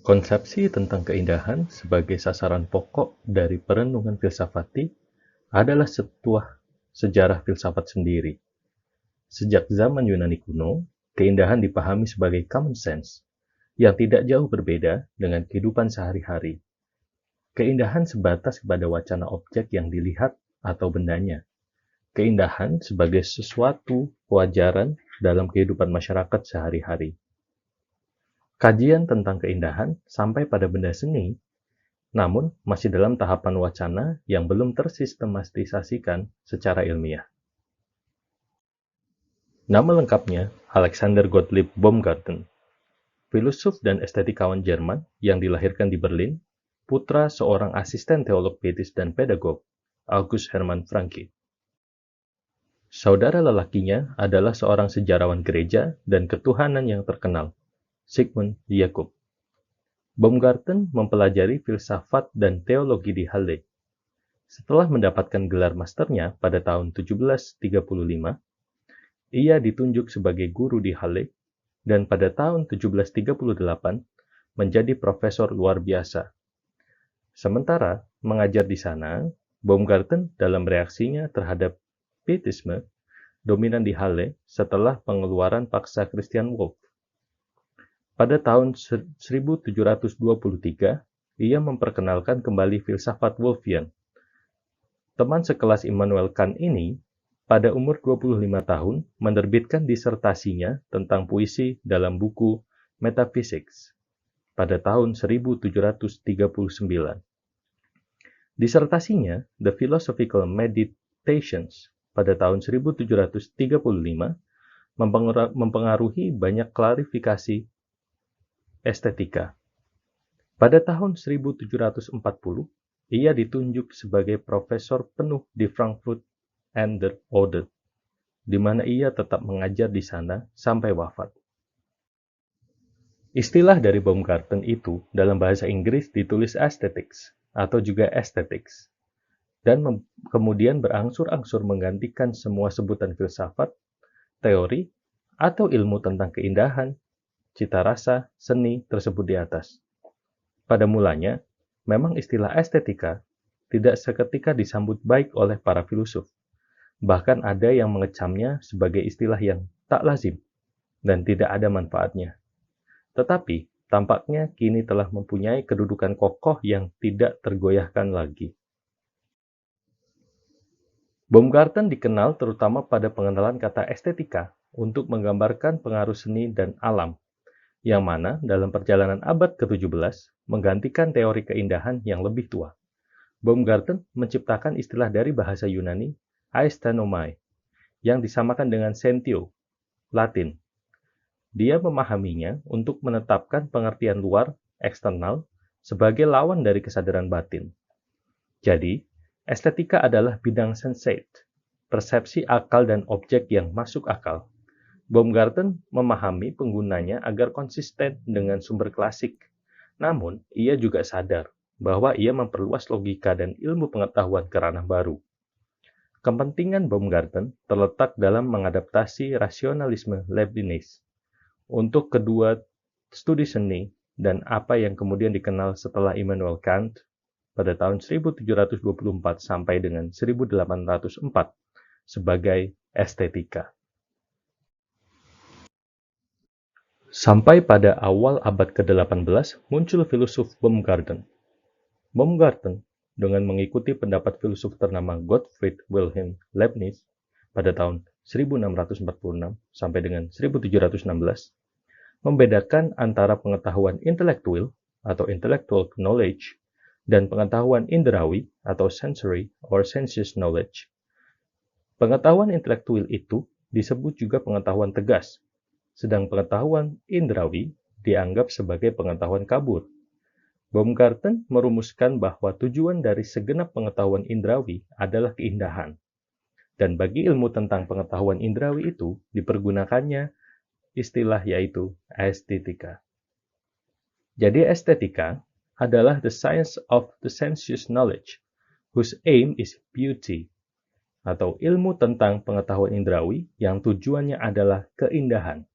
Konsepsi tentang keindahan sebagai sasaran pokok dari perenungan filsafati adalah sebuah sejarah filsafat sendiri. Sejak zaman Yunani kuno, keindahan dipahami sebagai common sense yang tidak jauh berbeda dengan kehidupan sehari-hari. Keindahan sebatas pada wacana objek yang dilihat atau bendanya. Keindahan sebagai sesuatu kewajaran dalam kehidupan masyarakat sehari-hari. Kajian tentang keindahan sampai pada benda seni, namun masih dalam tahapan wacana yang belum tersistematisasikan secara ilmiah. Nama lengkapnya Alexander Gottlieb Baumgarten, filosof dan estetikawan Jerman yang dilahirkan di Berlin, putra seorang asisten teolog pietis dan pedagog, August Hermann Francke. Saudara lelakinya adalah seorang sejarawan gereja dan ketuhanan yang terkenal, Sigmund Jakob. Baumgarten mempelajari filsafat dan teologi di Halle. Setelah mendapatkan gelar masternya pada tahun 1735, ia ditunjuk sebagai guru di Halle dan pada tahun 1738 menjadi profesor luar biasa. Sementara mengajar di sana, Baumgarten dalam reaksinya terhadap pietisme dominan di Halle setelah pengeluaran paksa Christian Wolff. Pada tahun 1723, ia memperkenalkan kembali filsafat Wolffian. Teman sekelas Immanuel Kant ini, pada umur 25 tahun, menerbitkan disertasinya tentang puisi dalam buku Metaphysics pada tahun 1739. Disertasinya, The Philosophical Meditations, pada tahun 1735, mempengaruhi banyak klarifikasi estetika. Pada tahun 1740, ia ditunjuk sebagai profesor penuh di Frankfurt an der Oder, di mana ia tetap mengajar di sana sampai wafat. Istilah dari Baumgarten itu dalam bahasa Inggris ditulis aesthetics atau juga aesthetics, dan kemudian berangsur-angsur menggantikan semua sebutan filsafat, teori, atau ilmu tentang keindahan, cita rasa, seni tersebut di atas. Pada mulanya, memang istilah estetika tidak seketika disambut baik oleh para filosof. Bahkan ada yang mengecamnya sebagai istilah yang tak lazim dan tidak ada manfaatnya. Tetapi, tampaknya kini telah mempunyai kedudukan kokoh yang tidak tergoyahkan lagi. Baumgarten dikenal terutama pada pengenalan kata estetika untuk menggambarkan pengaruh seni dan alam, yang mana dalam perjalanan abad ke-17 menggantikan teori keindahan yang lebih tua. Baumgarten menciptakan istilah dari bahasa Yunani aesthenomai, yang disamakan dengan sentio, Latin. Dia memahaminya untuk menetapkan pengertian luar, eksternal, sebagai lawan dari kesadaran batin. Jadi, estetika adalah bidang sensate, persepsi akal dan objek yang masuk akal. Baumgarten memahami penggunanya agar konsisten dengan sumber klasik. Namun, ia juga sadar bahwa ia memperluas logika dan ilmu pengetahuan ke ranah baru. Kepentingan Baumgarten terletak dalam mengadaptasi rasionalisme Leibniz untuk kedua studi seni dan apa yang kemudian dikenal setelah Immanuel Kant pada tahun 1724 sampai dengan 1804 sebagai estetika. Sampai pada awal abad ke-18 muncul filosof Baumgarten. Baumgarten dengan mengikuti pendapat filosof ternama Gottfried Wilhelm Leibniz pada tahun 1646 sampai dengan 1716, membedakan antara pengetahuan intelektual atau intellectual knowledge dan pengetahuan indrawi atau sensory or sensuous knowledge. Pengetahuan intelektual itu disebut juga pengetahuan tegas, sedang pengetahuan indrawi dianggap sebagai pengetahuan kabur. Baumgarten merumuskan bahwa tujuan dari segenap pengetahuan indrawi adalah keindahan. Dan bagi ilmu tentang pengetahuan indrawi itu dipergunakannya istilah yaitu estetika. Jadi estetika adalah the science of the sensuous knowledge, whose aim is beauty, atau ilmu tentang pengetahuan indrawi yang tujuannya adalah keindahan.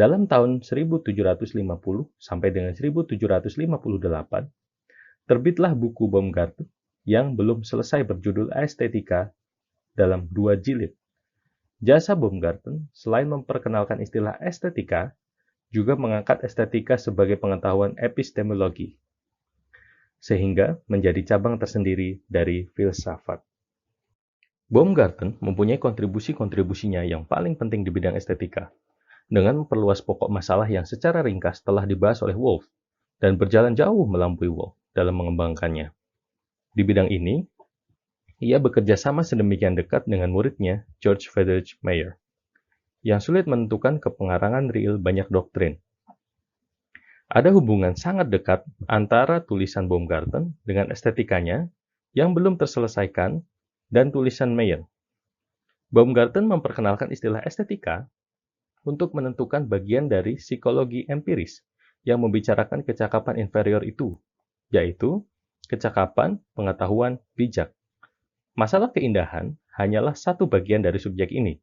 Dalam tahun 1750 sampai dengan 1758, terbitlah buku Baumgarten yang belum selesai berjudul Estetika dalam 2 jilid. Jasa Baumgarten selain memperkenalkan istilah estetika, juga mengangkat estetika sebagai pengetahuan epistemologi, sehingga menjadi cabang tersendiri dari filsafat. Baumgarten mempunyai kontribusi-kontribusinya yang paling penting di bidang estetika, dengan memperluas pokok masalah yang secara ringkas telah dibahas oleh Wolff dan berjalan jauh melampaui Wolff dalam mengembangkannya. Di bidang ini, ia bekerja sama sedemikian dekat dengan muridnya George Friedrich Meyer, yang sulit menentukan kepengarangan real banyak doktrin. Ada hubungan sangat dekat antara tulisan Baumgarten dengan estetikanya yang belum terselesaikan dan tulisan Meyer. Baumgarten memperkenalkan istilah estetika untuk menentukan bagian dari psikologi empiris yang membicarakan kecakapan inferior itu, yaitu kecakapan pengetahuan bijak. Masalah keindahan hanyalah satu bagian dari subjek ini.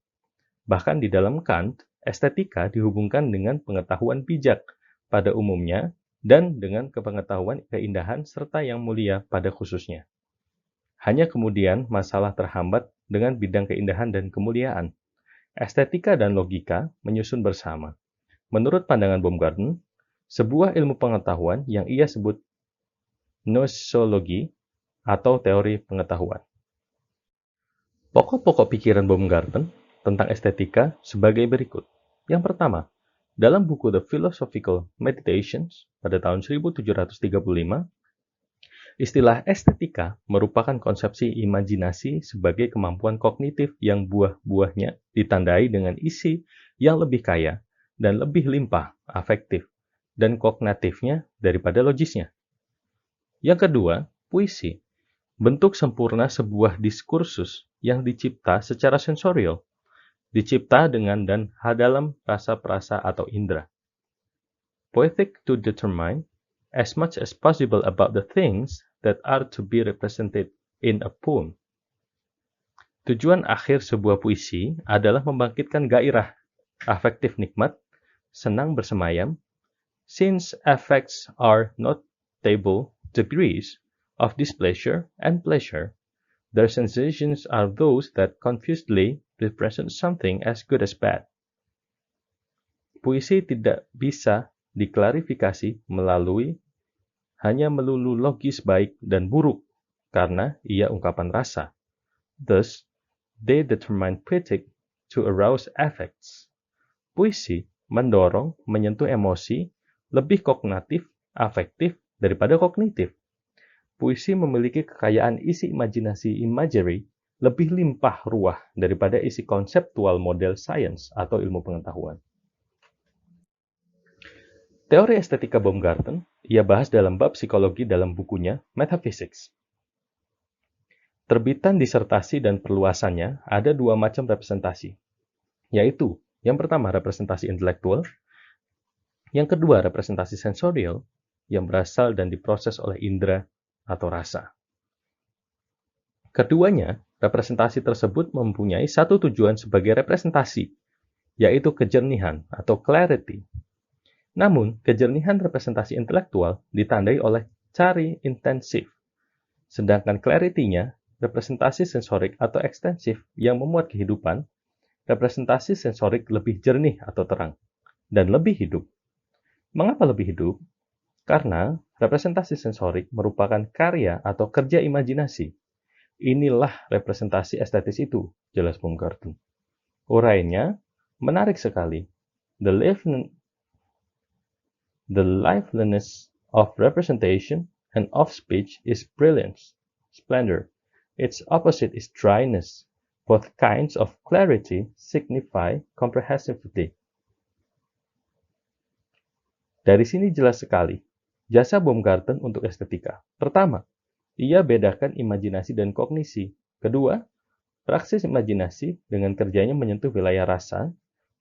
Bahkan di dalam Kant, estetika dihubungkan dengan pengetahuan bijak pada umumnya dan dengan kepengetahuan keindahan serta yang mulia pada khususnya. Hanya kemudian masalah terhambat dengan bidang keindahan dan kemuliaan. Estetika dan logika menyusun bersama. Menurut pandangan Baumgarten, sebuah ilmu pengetahuan yang ia sebut nosologi atau teori pengetahuan. Pokok-pokok pikiran Baumgarten tentang estetika sebagai berikut. Yang pertama, dalam buku The Philosophical Meditations pada tahun 1735, istilah estetika merupakan konsepsi imajinasi sebagai kemampuan kognitif yang buah-buahnya ditandai dengan isi yang lebih kaya dan lebih limpah afektif dan kognitifnya daripada logisnya. Yang kedua, puisi, bentuk sempurna sebuah diskursus yang dicipta secara sensorial, dicipta dengan dan dalam rasa-perasa atau indera. Poetic to determine as much as possible about the things that are to be represented in a poem. Tujuan akhir sebuah puisi adalah membangkitkan gairah, afektif nikmat, senang bersemayam, since affects are notable degrees of displeasure and pleasure, their sensations are those that confusedly represent something as good as bad. Puisi tidak bisa diklarifikasi melalui hanya melulu logis baik dan buruk, karena ia ungkapan rasa. Thus, they determine critic to arouse affects. Puisi mendorong menyentuh emosi lebih kognitif, afektif daripada kognitif. Puisi memiliki kekayaan isi imajinasi imagery lebih limpah ruah daripada isi konseptual model sains atau ilmu pengetahuan. Teori estetika Baumgarten ia bahas dalam bab psikologi dalam bukunya Metaphysics. Terbitan disertasi dan perluasannya ada dua macam representasi, yaitu yang pertama representasi intelektual, yang kedua representasi sensorial yang berasal dan diproses oleh indera atau rasa. Keduanya, representasi tersebut mempunyai satu tujuan sebagai representasi, yaitu kejernihan atau clarity. Namun, kejernihan representasi intelektual ditandai oleh cari intensif, sedangkan clarity-nya, representasi sensorik atau ekstensif yang memuat kehidupan, representasi sensorik lebih jernih atau terang, dan lebih hidup. Mengapa lebih hidup? Karena representasi sensorik merupakan karya atau kerja imajinasi. Inilah representasi estetis itu, jelas Baumgarten. Uraiannya menarik sekali. The liveliness of representation and of speech is brilliance, splendor. Its opposite is dryness. Both kinds of clarity signify comprehensivity. Dari sini jelas sekali jasa Baumgarten untuk estetika. Pertama, ia bedakan imajinasi dan kognisi. Kedua, praksis imajinasi dengan kerjanya menyentuh wilayah rasa,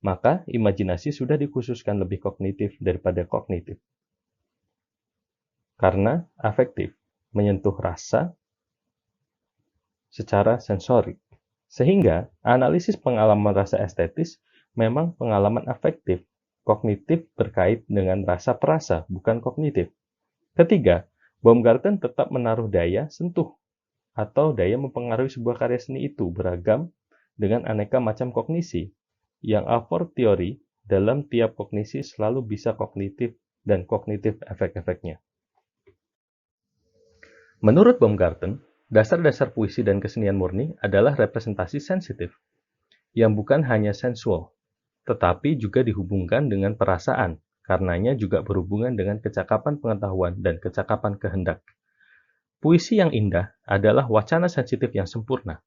maka imajinasi sudah dikhususkan lebih kognitif daripada kognitif. Karena afektif, menyentuh rasa secara sensorik. Sehingga analisis pengalaman rasa estetis memang pengalaman afektif, Kognitif berkait dengan rasa perasa, bukan kognitif. Ketiga, Baumgarten tetap menaruh daya sentuh atau daya mempengaruhi sebuah karya seni itu beragam dengan aneka macam kognisi, yang a fortiori dalam tiap kognisi selalu bisa kognitif dan kognitif efek-efeknya. Menurut Baumgarten, dasar-dasar puisi dan kesenian murni adalah representasi sensitif, yang bukan hanya sensual, tetapi juga dihubungkan dengan perasaan, karenanya juga berhubungan dengan kecakapan pengetahuan dan kecakapan kehendak. Puisi yang indah adalah wacana sensitif yang sempurna,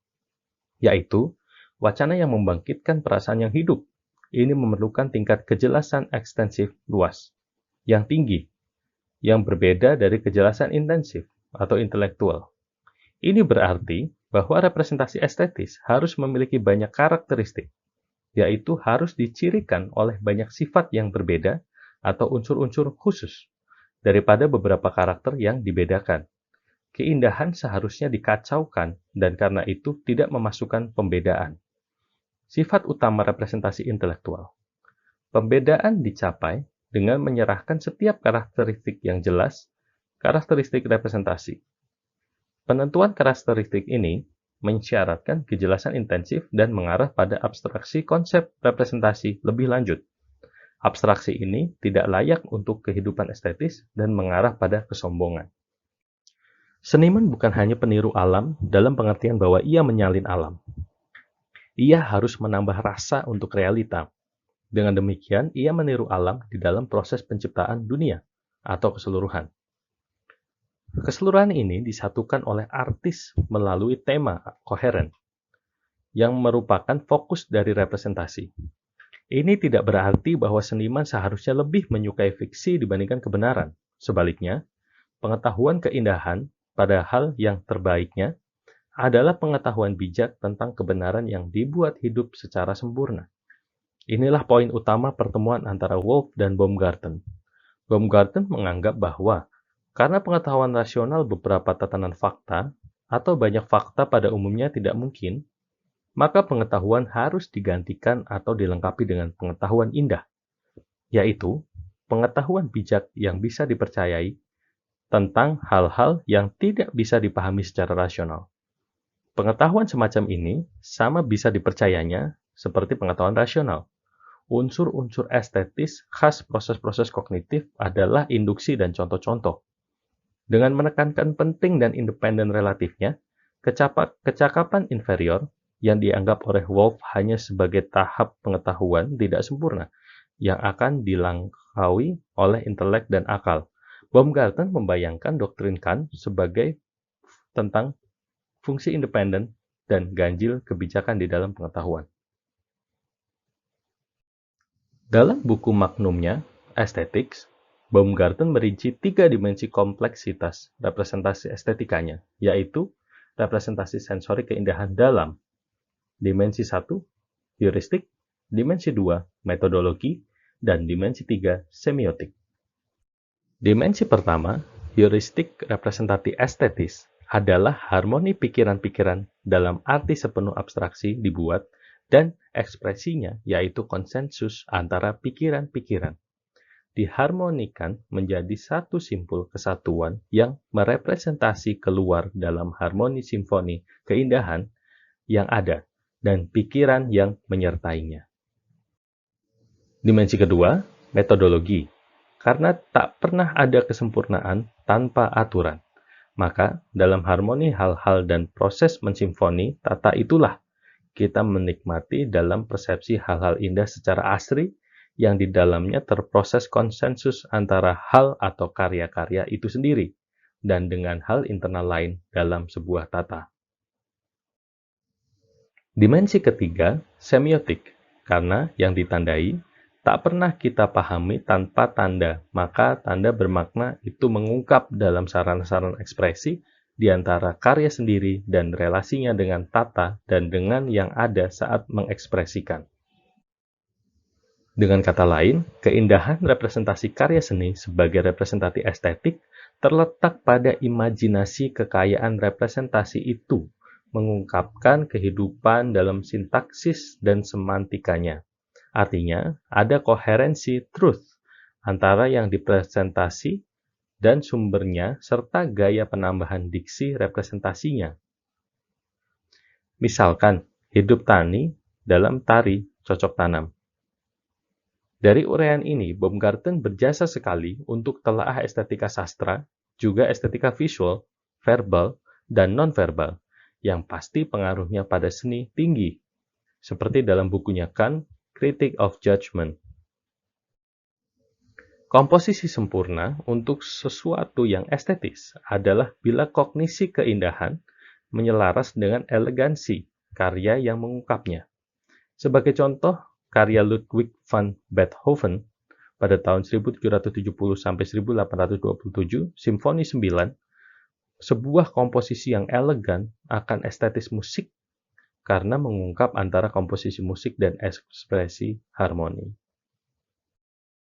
yaitu wacana yang membangkitkan perasaan yang hidup. Ini memerlukan tingkat kejelasan ekstensif luas, yang tinggi, yang berbeda dari kejelasan intensif atau intelektual. Ini berarti bahwa representasi estetis harus memiliki banyak karakteristik, yaitu harus dicirikan oleh banyak sifat yang berbeda atau unsur-unsur khusus daripada beberapa karakter yang dibedakan. Keindahan seharusnya dikacaukan dan karena itu tidak memasukkan pembedaan. Sifat utama representasi intelektual. Pembedaan dicapai dengan menyerahkan setiap karakteristik yang jelas, karakteristik representasi. Penentuan karakteristik ini mensyaratkan kejelasan intensif dan mengarah pada abstraksi konsep representasi lebih lanjut. Abstraksi ini tidak layak untuk kehidupan estetis dan mengarah pada kesombongan. Seniman bukan hanya peniru alam dalam pengertian bahwa ia menyalin alam. Ia harus menambah rasa untuk realita. Dengan demikian, ia meniru alam di dalam proses penciptaan dunia atau keseluruhan. Keseluruhan ini disatukan oleh artis melalui tema koheren, yang merupakan fokus dari representasi. Ini tidak berarti bahwa seniman seharusnya lebih menyukai fiksi dibandingkan kebenaran. Sebaliknya, pengetahuan keindahan pada hal yang terbaiknya adalah pengetahuan bijak tentang kebenaran yang dibuat hidup secara sempurna. Inilah poin utama pertemuan antara Wolff dan Baumgarten. Baumgarten menganggap bahwa karena pengetahuan rasional beberapa tatanan fakta atau banyak fakta pada umumnya tidak mungkin, maka pengetahuan harus digantikan atau dilengkapi dengan pengetahuan indah, yaitu pengetahuan bijak yang bisa dipercayai tentang hal-hal yang tidak bisa dipahami secara rasional. Pengetahuan semacam ini sama bisa dipercayanya seperti pengetahuan rasional. Unsur-unsur estetis khas proses-proses kognitif adalah induksi dan contoh-contoh. Dengan menekankan penting dan independen relatifnya, kecakapan inferior yang dianggap oleh Wolff hanya sebagai tahap pengetahuan tidak sempurna yang akan dilangkaui oleh intelek dan akal. Baumgarten membayangkan doktrin Kant sebagai tentang fungsi independen dan ganjil kebijakan di dalam pengetahuan. Dalam buku magnumnya, Aesthetics, Baumgarten merinci 3 dimensi kompleksitas representasi estetikanya, yaitu representasi sensori keindahan dalam, dimensi 1, heuristik, dimensi 2, metodologi, dan dimensi 3, semiotik. Dimensi pertama, heuristik representasi estetis, adalah harmoni pikiran-pikiran dalam arti sepenuh abstraksi dibuat dan ekspresinya yaitu konsensus antara pikiran-pikiran. Diharmonikan menjadi satu simpul kesatuan yang merepresentasi keluar dalam harmoni simfoni keindahan yang ada dan pikiran yang menyertainya. Dimensi kedua, metodologi. Karena tak pernah ada kesempurnaan tanpa aturan. Maka dalam harmoni hal-hal dan proses mensimfoni tata itulah kita menikmati dalam persepsi hal-hal indah secara asri yang di dalamnya terproses konsensus antara hal atau karya-karya itu sendiri dan dengan hal internal lain dalam sebuah tata. Dimensi ketiga, semiotik, karena yang ditandai tak pernah kita pahami tanpa tanda, maka tanda bermakna itu mengungkap dalam sarana-sarana ekspresi di antara karya sendiri dan relasinya dengan tata dan dengan yang ada saat mengekspresikan. Dengan kata lain, keindahan representasi karya seni sebagai representasi estetik terletak pada imajinasi kekayaan representasi itu, mengungkapkan kehidupan dalam sintaksis dan semantikanya. Artinya, ada koherensi truth antara yang dipresentasi dan sumbernya serta gaya penambahan diksi representasinya. Misalkan, hidup tani dalam tari cocok tanam. Dari uraian ini, Baumgarten berjasa sekali untuk telaah estetika sastra, juga estetika visual, verbal, dan non-verbal, yang pasti pengaruhnya pada seni tinggi, seperti dalam bukunya Kant, Critique of Judgment. Komposisi sempurna untuk sesuatu yang estetis adalah bila kognisi keindahan menyelaras dengan elegansi karya yang mengungkapnya. Sebagai contoh, karya Ludwig van Beethoven pada tahun 1770-1827, Simfoni 9, sebuah komposisi yang elegan akan estetis musik karena mengungkap antara komposisi musik dan ekspresi harmoni.